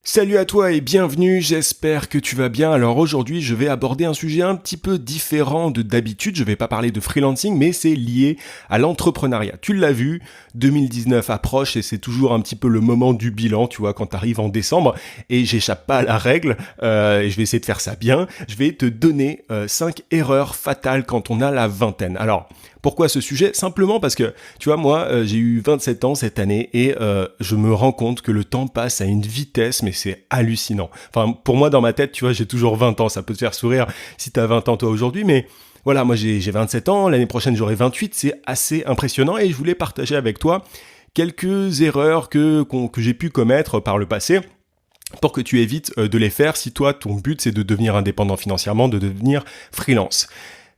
Salut à toi et bienvenue, j'espère que tu vas bien. Alors aujourd'hui, je vais aborder un sujet un petit peu différent de d'habitude. Je vais pas parler de freelancing, mais c'est lié à l'entrepreneuriat. Tu l'as vu, 2019 approche et c'est toujours un petit peu le moment du bilan, tu vois, quand tu arrives en décembre. Et j'échappe pas à la règle, et je vais essayer de faire ça bien. Je vais te donner 5 erreurs fatales quand on a la vingtaine. Alors, pourquoi ce sujet? Simplement parce que, tu vois, moi, j'ai eu 27 ans cette année et je me rends compte que le temps passe à une vitesse, mais c'est hallucinant. Enfin, pour moi, dans ma tête, tu vois, j'ai toujours 20 ans. Ça peut te faire sourire si t'as 20 ans toi aujourd'hui, mais voilà, moi j'ai 27 ans, l'année prochaine j'aurai 28, c'est assez impressionnant et je voulais partager avec toi quelques erreurs que j'ai pu commettre par le passé pour que tu évites de les faire si toi, ton but c'est de devenir indépendant financièrement, de devenir freelance.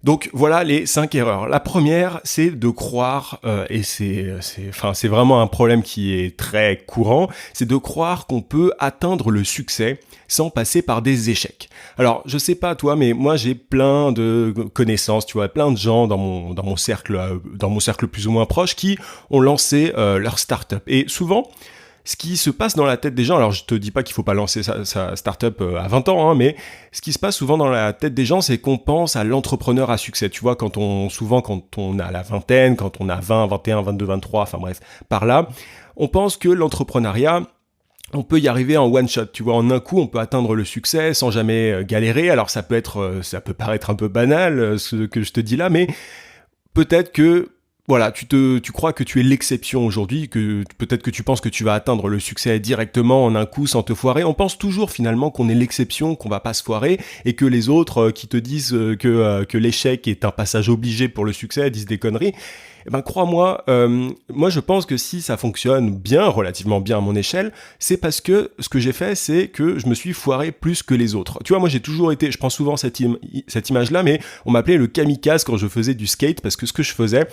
Donc voilà les 5 erreurs. La première, c'est de croire, et c'est vraiment un problème qui est très courant, c'est de croire qu'on peut atteindre le succès sans passer par des échecs. Alors, je sais pas toi, mais moi j'ai plein de connaissances, tu vois, plein de gens dans mon cercle plus ou moins proche qui ont lancé leur start-up. Et souvent, ce qui se passe dans la tête des gens, alors je te dis pas qu'il faut pas lancer sa start-up à 20 ans, hein, mais ce qui se passe souvent dans la tête des gens, c'est qu'on pense à l'entrepreneur à succès. Tu vois, quand on a la vingtaine, quand on a 20, 21, 22, 23, enfin bref, par là, on pense que l'entrepreneuriat, on peut y arriver en one shot, tu vois, en un coup, on peut atteindre le succès sans jamais galérer. Alors ça peut paraître un peu banal, ce que je te dis là, mais peut-être que voilà, tu crois que tu es l'exception aujourd'hui, que peut-être que tu penses que tu vas atteindre le succès directement en un coup sans te foirer. On pense toujours finalement qu'on est l'exception, qu'on va pas se foirer et que les autres qui te disent que l'échec est un passage obligé pour le succès disent des conneries. Eh ben crois-moi, moi je pense que si ça fonctionne bien, relativement bien à mon échelle, c'est parce que ce que j'ai fait, c'est que je me suis foiré plus que les autres. Tu vois, moi j'ai toujours été, je prends souvent cette image-là, mais on m'appelait le kamikaze quand je faisais du skate, parce que ce que je faisais,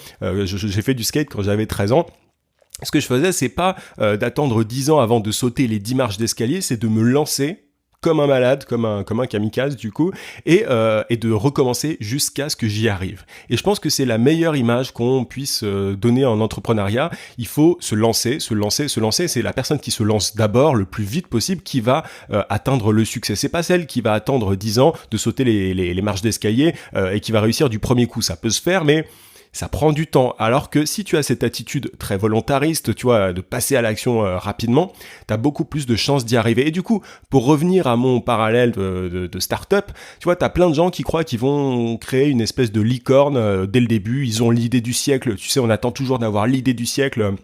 j'ai fait du skate quand j'avais 13 ans, ce que je faisais, c'est pas d'attendre 10 ans avant de sauter les 10 marches d'escalier, c'est de me lancer comme un malade, comme un kamikaze du coup, et de recommencer jusqu'à ce que j'y arrive. Et je pense que c'est la meilleure image qu'on puisse donner en entrepreneuriat. Il faut se lancer. C'est la personne qui se lance d'abord, le plus vite possible, qui va atteindre le succès. C'est pas celle qui va attendre 10 ans de sauter les marches d'escalier et qui va réussir du premier coup. Ça peut se faire, mais ça prend du temps, alors que si tu as cette attitude très volontariste, tu vois, de passer à l'action rapidement, tu as beaucoup plus de chances d'y arriver. Et du coup, pour revenir à mon parallèle de start-up, tu vois, tu as plein de gens qui croient qu'ils vont créer une espèce de licorne dès le début, ils ont l'idée du siècle, tu sais, on attend toujours d'avoir l'idée du siècle.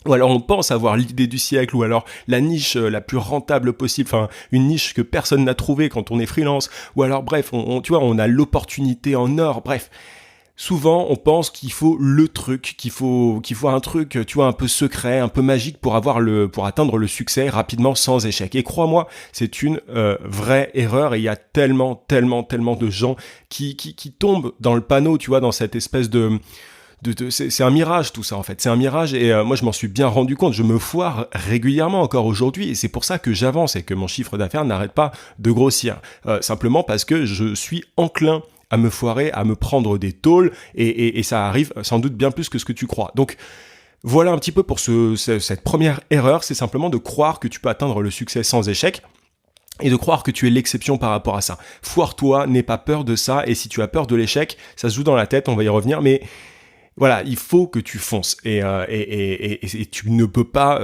Ou alors on pense avoir l'idée du siècle, ou alors la niche la plus rentable possible, enfin une niche que personne n'a trouvée quand on est freelance, ou alors bref, tu vois, on a l'opportunité en or, bref. Souvent, on pense qu'il faut le truc, qu'il faut un truc, tu vois, un peu secret, un peu magique pour atteindre le succès rapidement sans échec. Et crois-moi, c'est une vraie erreur et il y a tellement de gens qui tombent dans le panneau, tu vois, dans cette espèce c'est un mirage tout ça en fait, c'est un mirage et moi je m'en suis bien rendu compte, je me foire régulièrement encore aujourd'hui et c'est pour ça que j'avance et que mon chiffre d'affaires n'arrête pas de grossir, simplement parce que je suis enclin à me foirer, à me prendre des tôles, et ça arrive sans doute bien plus que ce que tu crois. Donc, voilà un petit peu pour cette première erreur, c'est simplement de croire que tu peux atteindre le succès sans échec, et de croire que tu es l'exception par rapport à ça. Foire-toi, n'aie pas peur de ça, et si tu as peur de l'échec, ça se joue dans la tête, on va y revenir, mais voilà, il faut que tu fonces et tu ne peux pas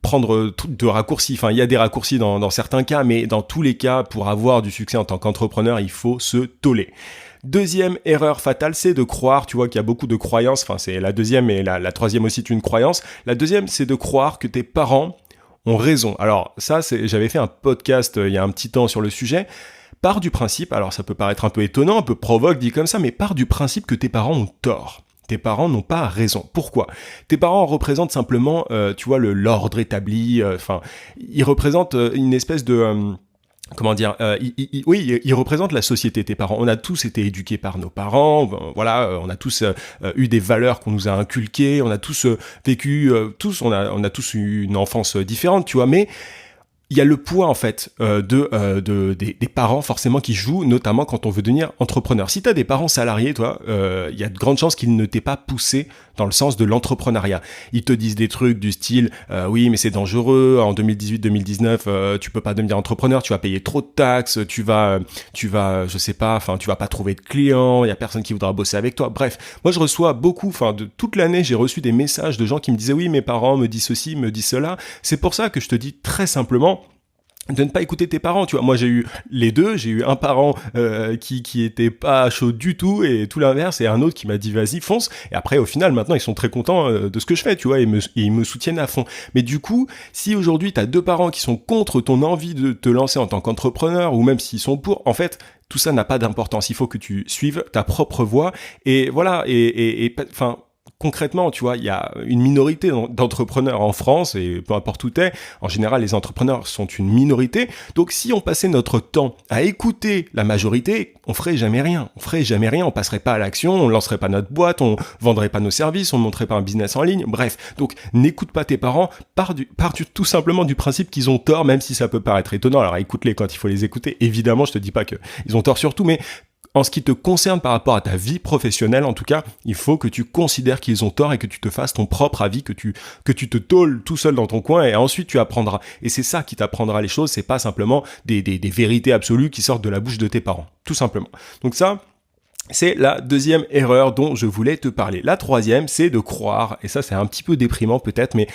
prendre de raccourcis. Enfin, il y a des raccourcis dans certains cas, mais dans tous les cas, pour avoir du succès en tant qu'entrepreneur, il faut se toller. Deuxième erreur fatale, c'est de croire, tu vois, qu'il y a beaucoup de croyances. Enfin, c'est la deuxième et la troisième aussi est une croyance. La deuxième, c'est de croire que tes parents ont raison. Alors ça, j'avais fait un podcast il y a un petit temps sur le sujet. Pars du principe, alors ça peut paraître un peu étonnant, un peu provoque dit comme ça, mais pars du principe que tes parents ont tort. Tes parents n'ont pas raison. Pourquoi ? Tes parents représentent simplement, tu vois, l'ordre établi. Enfin, ils représentent une espèce de ils représentent la société, tes parents. On a tous été éduqués par nos parents, voilà, on a tous eu des valeurs qu'on nous a inculquées, on a tous vécu, on a tous eu une enfance différente, tu vois, mais il y a le poids en fait des parents forcément qui jouent, notamment quand on veut devenir entrepreneur. Si tu as des parents salariés, toi, il y a de grandes chances qu'ils ne t'aient pas poussé dans le sens de l'entrepreneuriat. Ils te disent des trucs du style oui mais c'est dangereux, en 2018-2019 tu peux pas devenir entrepreneur, tu vas payer trop de taxes, tu vas je sais pas, enfin tu vas pas trouver de clients, il y a personne qui voudra bosser avec toi. Bref, moi je reçois beaucoup, enfin de toute l'année j'ai reçu des messages de gens qui me disaient oui mes parents me disent ceci, me disent cela. C'est pour ça que je te dis très simplement de ne pas écouter tes parents, tu vois. Moi, j'ai eu les deux. J'ai eu un parent qui était pas chaud du tout et tout l'inverse, et un autre qui m'a dit vas-y fonce. Et après, au final, maintenant, ils sont très contents de ce que je fais, tu vois, et ils me soutiennent à fond. Mais du coup, si aujourd'hui t'as deux parents qui sont contre ton envie de te lancer en tant qu'entrepreneur, ou même s'ils sont pour, en fait, tout ça n'a pas d'importance. Il faut que tu suives ta propre voie. Et voilà. Enfin. Concrètement, tu vois, il y a une minorité d'entrepreneurs en France, et peu importe où t'es, en général, les entrepreneurs sont une minorité. Donc, si on passait notre temps à écouter la majorité, on ferait jamais rien. On passerait pas à l'action, on lancerait pas notre boîte, on vendrait pas nos services, on montrerait pas un business en ligne. Bref, donc, n'écoute pas tes parents, pars tout simplement du principe qu'ils ont tort, même si ça peut paraître étonnant. Alors, écoute-les quand il faut les écouter. Évidemment, je te dis pas que ils ont tort sur tout, mais en ce qui te concerne par rapport à ta vie professionnelle, en tout cas, il faut que tu considères qu'ils ont tort et que tu te fasses ton propre avis, que tu te tôles tout seul dans ton coin, et ensuite tu apprendras. Et c'est ça qui t'apprendra les choses, c'est pas simplement des vérités absolues qui sortent de la bouche de tes parents, tout simplement. Donc ça, c'est la deuxième erreur dont je voulais te parler. La troisième, c'est de croire, et ça c'est un petit peu déprimant peut-être, mais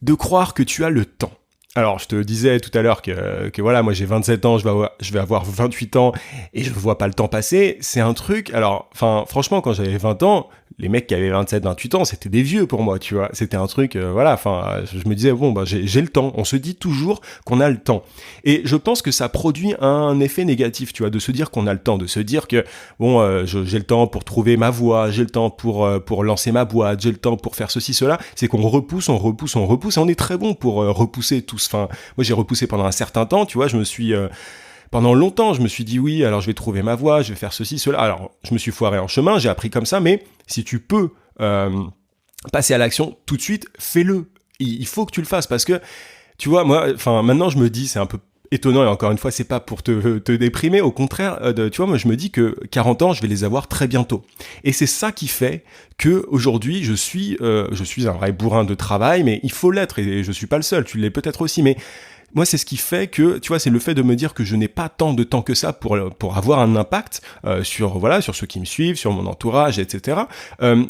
de croire que tu as le temps. Alors, je te disais tout à l'heure que voilà, moi j'ai 27 ans, je vais avoir 28 ans et je vois pas le temps passer. C'est un truc, alors, enfin, franchement, quand j'avais 20 ans, les mecs qui avaient 27, 28 ans, c'était des vieux pour moi, tu vois. C'était un truc, voilà, enfin, je me disais, bon, bah, j'ai le temps. On se dit toujours qu'on a le temps. Et je pense que ça produit un effet négatif, tu vois, de se dire qu'on a le temps, de se dire que, bon, j'ai le temps pour trouver ma voie, j'ai le temps pour lancer ma boîte, j'ai le temps pour faire ceci, cela. C'est qu'on repousse, et on est très bon pour repousser tous. Enfin, moi, j'ai repoussé pendant un certain temps, tu vois, pendant longtemps, je me suis dit oui, alors je vais trouver ma voie, je vais faire ceci, cela. Alors, je me suis foiré en chemin, j'ai appris comme ça, mais si tu peux passer à l'action tout de suite, fais-le. Il faut que tu le fasses parce que, tu vois, moi, enfin, maintenant je me dis, c'est un peu étonnant et encore une fois, c'est pas pour te déprimer, au contraire, tu vois, moi je me dis que 40 ans, je vais les avoir très bientôt. Et c'est ça qui fait que aujourd'hui, je suis un vrai bourrin de travail, mais il faut l'être et je suis pas le seul, tu l'es peut-être aussi, mais moi, c'est ce qui fait que, tu vois, c'est le fait de me dire que je n'ai pas tant de temps que ça pour avoir un impact sur ceux qui me suivent, sur mon entourage, etc.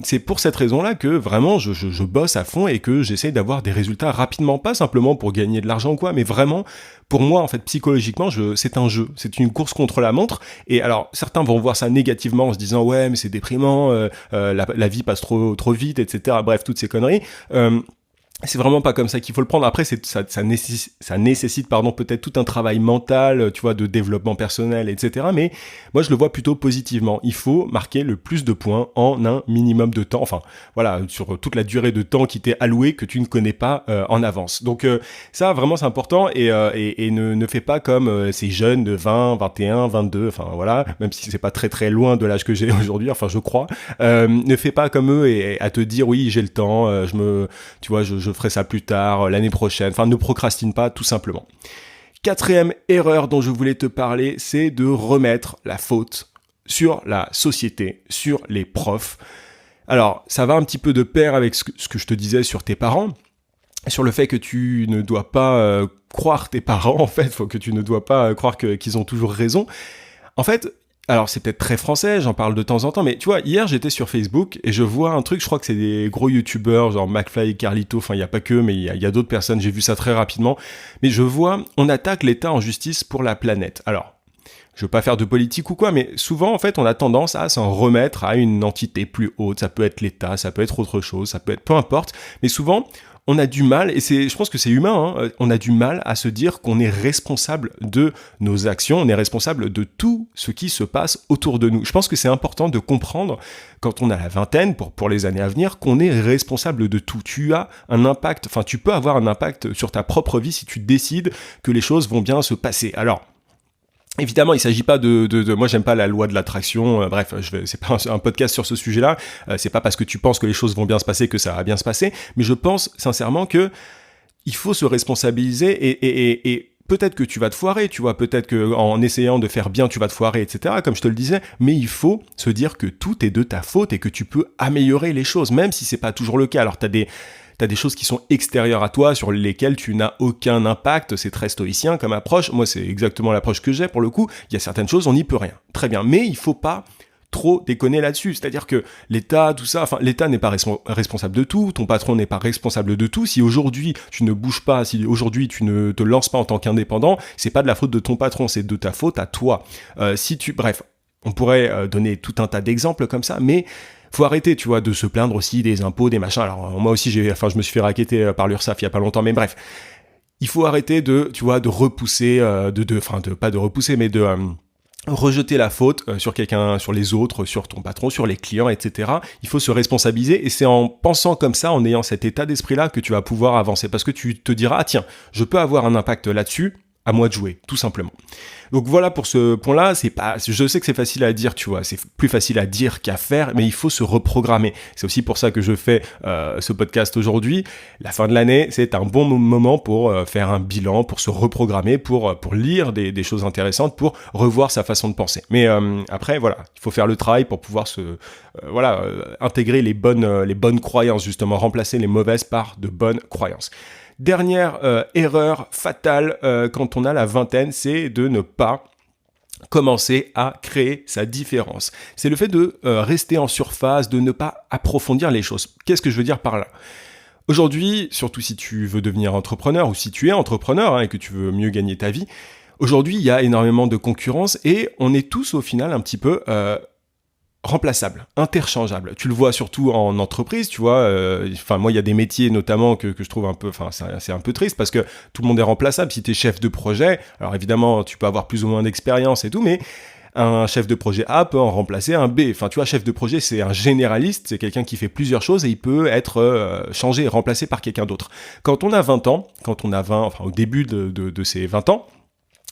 C'est pour cette raison-là que vraiment je bosse à fond et que j'essaie d'avoir des résultats rapidement, pas simplement pour gagner de l'argent ou quoi, mais vraiment pour moi, en fait, psychologiquement, c'est un jeu, c'est une course contre la montre. Et alors, certains vont voir ça négativement en se disant ouais, mais c'est déprimant, la vie passe trop vite, etc. Bref, toutes ces conneries. C'est vraiment pas comme ça qu'il faut le prendre. Après, ça nécessite peut-être tout un travail mental, tu vois, de développement personnel, etc. Mais moi, je le vois plutôt positivement. Il faut marquer le plus de points en un minimum de temps. Enfin, voilà, sur toute la durée de temps qui t'est allouée que tu ne connais pas en avance. Donc ça, vraiment, c'est important. Et ne fais pas comme ces jeunes de 20, 21, 22. Enfin voilà, même si c'est pas très très loin de l'âge que j'ai aujourd'hui. Enfin, je crois. Ne fais pas comme eux et à te dire oui, j'ai le temps. Je ferai ça plus tard, l'année prochaine. Enfin, ne procrastine pas, tout simplement. Quatrième erreur dont je voulais te parler, c'est de remettre la faute sur la société, sur les profs. Alors, ça va un petit peu de pair avec ce que je te disais sur tes parents, sur le fait que tu ne dois pas croire tes parents, en fait, que tu ne dois pas croire qu'ils ont toujours raison. En fait, alors c'est peut-être très français, j'en parle de temps en temps, mais tu vois, hier j'étais sur Facebook et je vois un truc, je crois que c'est des gros youtubeurs, genre McFly, Carlito, enfin il n'y a pas que, mais il y a d'autres personnes, j'ai vu ça très rapidement, mais je vois, on attaque l'État en justice pour la planète. Alors, je veux pas faire de politique ou quoi, mais souvent en fait on a tendance à s'en remettre à une entité plus haute, ça peut être l'État, ça peut être autre chose, ça peut être peu importe, mais souvent on a du mal, et je pense que c'est humain, on a du mal à se dire qu'on est responsable de nos actions, on est responsable de tout ce qui se passe autour de nous. Je pense que c'est important de comprendre, quand on a la vingtaine, pour les années à venir, qu'on est responsable de tout. Tu as un impact, enfin tu peux avoir un impact sur ta propre vie si tu décides que les choses vont bien se passer. Alors, évidemment, il s'agit pas de moi j'aime pas la loi de l'attraction, bref, c'est pas un podcast sur ce sujet-là, c'est pas parce que tu penses que les choses vont bien se passer que ça va bien se passer, mais je pense sincèrement que il faut se responsabiliser et peut-être que tu vas te foirer, tu vois, peut-être que en essayant de faire bien, tu vas te foirer, etc., comme je te le disais, mais il faut se dire que tout est de ta faute et que tu peux améliorer les choses, même si c'est pas toujours le cas. Alors t'as des choses qui sont extérieures à toi, sur lesquelles tu n'as aucun impact, c'est très stoïcien comme approche, moi c'est exactement l'approche que j'ai pour le coup, il y a certaines choses, on n'y peut rien, très bien, mais il faut pas trop déconner là-dessus, c'est-à-dire que l'État, tout ça, enfin l'État n'est pas responsable de tout, ton patron n'est pas responsable de tout, si aujourd'hui tu ne bouges pas, si aujourd'hui tu ne te lances pas en tant qu'indépendant, c'est pas de la faute de ton patron, c'est de ta faute à toi. Bref, on pourrait donner tout un tas d'exemples comme ça, mais faut arrêter, tu vois, de se plaindre aussi des impôts, des machins. Alors moi aussi, je me suis fait racketter par l'URSSAF il y a pas longtemps, mais bref, il faut arrêter de repousser, pas de repousser, mais de rejeter la faute sur quelqu'un, sur les autres, sur ton patron, sur les clients, etc. Il faut se responsabiliser et c'est en pensant comme ça, en ayant cet état d'esprit-là que tu vas pouvoir avancer parce que tu te diras, ah tiens, je peux avoir un impact là-dessus, à moi de jouer, tout simplement. Donc voilà pour ce point-là, je sais que c'est facile à dire, tu vois, c'est plus facile à dire qu'à faire, mais il faut se reprogrammer. C'est aussi pour ça que je fais ce podcast aujourd'hui. La fin de l'année, c'est un bon moment pour faire un bilan, pour se reprogrammer, pour lire des choses intéressantes, pour revoir sa façon de penser. Mais après, voilà, il faut faire le travail pour pouvoir intégrer les bonnes croyances, justement, remplacer les mauvaises par de bonnes croyances. Dernière erreur fatale quand on a la vingtaine, c'est de ne pas commencer à créer sa différence. C'est le fait de rester en surface, de ne pas approfondir les choses. Qu'est-ce que je veux dire par là ? Aujourd'hui, surtout si tu veux devenir entrepreneur ou si tu es entrepreneur et que tu veux mieux gagner ta vie, aujourd'hui, il y a énormément de concurrence et on est tous au final un petit peu remplaçable, interchangeable. Tu le vois surtout en entreprise, tu vois. Moi, il y a des métiers notamment que je trouve c'est un peu triste parce que tout le monde est remplaçable. Si tu es chef de projet, alors évidemment, tu peux avoir plus ou moins d'expérience et tout, mais un chef de projet A peut en remplacer un B. Enfin, tu vois, chef de projet, c'est un généraliste, c'est quelqu'un qui fait plusieurs choses et il peut être changé et remplacé par quelqu'un d'autre. Quand on a 20 ans, au début de ces 20 ans,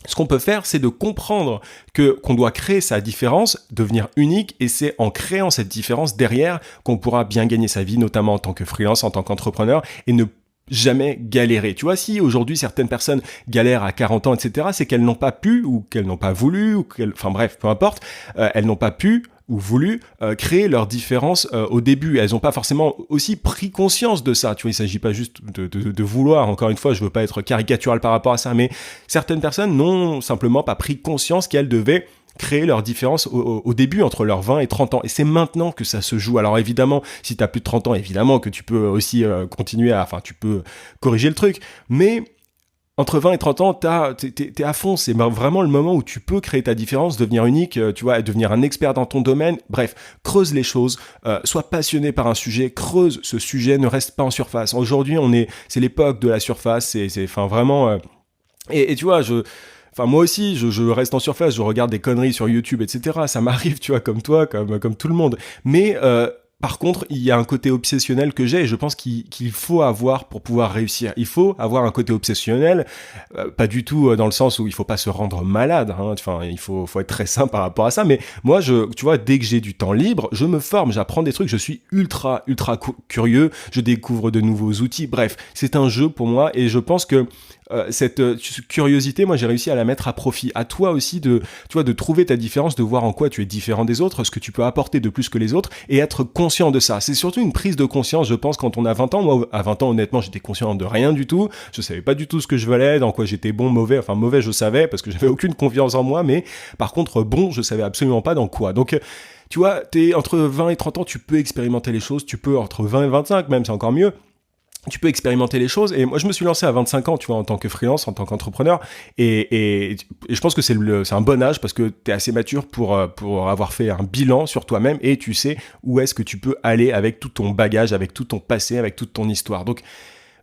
ce qu'on peut faire, c'est de comprendre qu'on doit créer sa différence, devenir unique, et c'est en créant cette différence derrière qu'on pourra bien gagner sa vie, notamment en tant que freelance, en tant qu'entrepreneur, et ne jamais galérer. Tu vois, si aujourd'hui certaines personnes galèrent à 40 ans, etc., c'est qu'elles n'ont pas pu, ou qu'elles n'ont pas voulu, peu importe, elles n'ont pas pu ou voulu créer leur différence au début. Elles n'ont pas forcément aussi pris conscience de ça. Tu vois, il ne s'agit pas juste de vouloir. Encore une fois, je ne veux pas être caricatural par rapport à ça, mais certaines personnes n'ont simplement pas pris conscience qu'elles devaient créer leur différence au début entre leurs 20 et 30 ans. Et c'est maintenant que ça se joue. Alors évidemment, si tu as plus de 30 ans, évidemment que tu peux aussi tu peux corriger le truc. Mais entre 20 et 30 ans, t'es à fond, c'est vraiment le moment où tu peux créer ta différence, devenir unique, tu vois, devenir un expert dans ton domaine. Bref, creuse les choses, sois passionné par un sujet, creuse ce sujet, ne reste pas en surface. Aujourd'hui, c'est l'époque de la surface, et tu vois, moi aussi, je reste en surface, je regarde des conneries sur YouTube, etc. Ça m'arrive, tu vois, comme toi, comme tout le monde. Mais par contre, il y a un côté obsessionnel que j'ai et je pense qu'il faut avoir pour pouvoir réussir. Il faut avoir un côté obsessionnel, pas du tout dans le sens où il faut pas se rendre malade. Il faut être très sain par rapport à ça. Mais moi, tu vois, dès que j'ai du temps libre, je me forme, j'apprends des trucs. Je suis ultra curieux. Je découvre de nouveaux outils. Bref, c'est un jeu pour moi et je pense que cette curiosité, moi j'ai réussi à la mettre à profit. À toi aussi de trouver ta différence, de voir en quoi tu es différent des autres, ce que tu peux apporter de plus que les autres et être conscient de ça. C'est surtout une prise de conscience, je pense, quand on a 20 ans. Moi, à 20 ans, honnêtement, j'étais conscient de rien du tout. Je savais pas du tout ce que je valais, dans quoi j'étais bon, mauvais. Enfin, mauvais, je savais parce que j'avais aucune confiance en moi, mais par contre, bon, je savais absolument pas dans quoi. Donc, tu vois, t'es entre 20 et 30 ans, tu peux expérimenter les choses, tu peux entre 20 et 25 même, c'est encore mieux. Tu peux expérimenter les choses et moi je me suis lancé à 25 ans, tu vois, en tant que freelance, en tant qu'entrepreneur et je pense que c'est un bon âge parce que t'es assez mature pour avoir fait un bilan sur toi-même et tu sais où est-ce que tu peux aller avec tout ton bagage, avec tout ton passé, avec toute ton histoire. Donc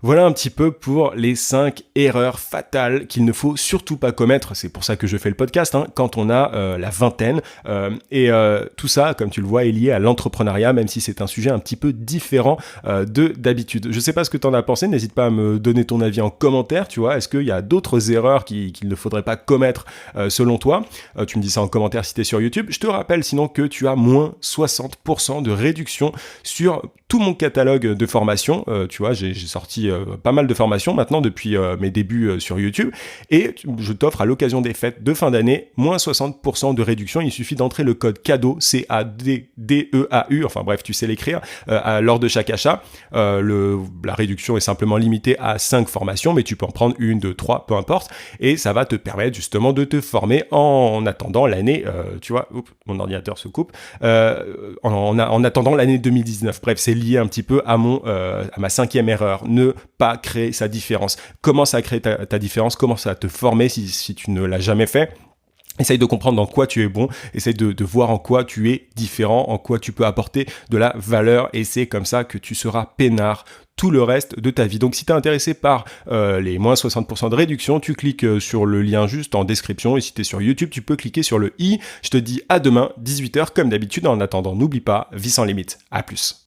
voilà un petit peu pour les 5 erreurs fatales qu'il ne faut surtout pas commettre. C'est pour ça que je fais le podcast, quand on a la vingtaine. Tout ça, comme tu le vois, est lié à l'entrepreneuriat, même si c'est un sujet un petit peu différent d'habitude. Je sais pas ce que tu en as pensé, n'hésite pas à me donner ton avis en commentaire, tu vois. Est-ce qu'il y a d'autres erreurs qu'il ne faudrait pas commettre selon toi ? Tu me dis ça en commentaire si tu es sur YouTube. Je te rappelle sinon que tu as moins 60% de réduction sur tout mon catalogue de formation. Tu vois, j'ai sorti pas mal de formations maintenant depuis mes débuts sur YouTube, et je t'offre à l'occasion des fêtes de fin d'année, moins 60% de réduction. Il suffit d'entrer le code CADEAU, CADEAU, enfin bref, tu sais l'écrire, lors de chaque achat. La réduction est simplement limitée à 5 formations, mais tu peux en prendre 1, 2, 3, peu importe, et ça va te permettre justement de te former en attendant l'année, tu vois, mon ordinateur se coupe, en attendant l'année 2019. Bref, c'est lié un petit peu à ma 5e erreur, ne pas créer sa différence. Commence à créer ta différence, commence à te former si tu ne l'as jamais fait. Essaye de comprendre dans quoi tu es bon, essaye de voir en quoi tu es différent, en quoi tu peux apporter de la valeur, et c'est comme ça que tu seras peinard tout le reste de ta vie. Donc si tu es intéressé par les moins 60% de réduction, tu cliques sur le lien juste en description, et si tu es sur YouTube, tu peux cliquer sur le i. Je te dis à demain, 18h comme d'habitude. En attendant, n'oublie pas, vie sans limite. À plus.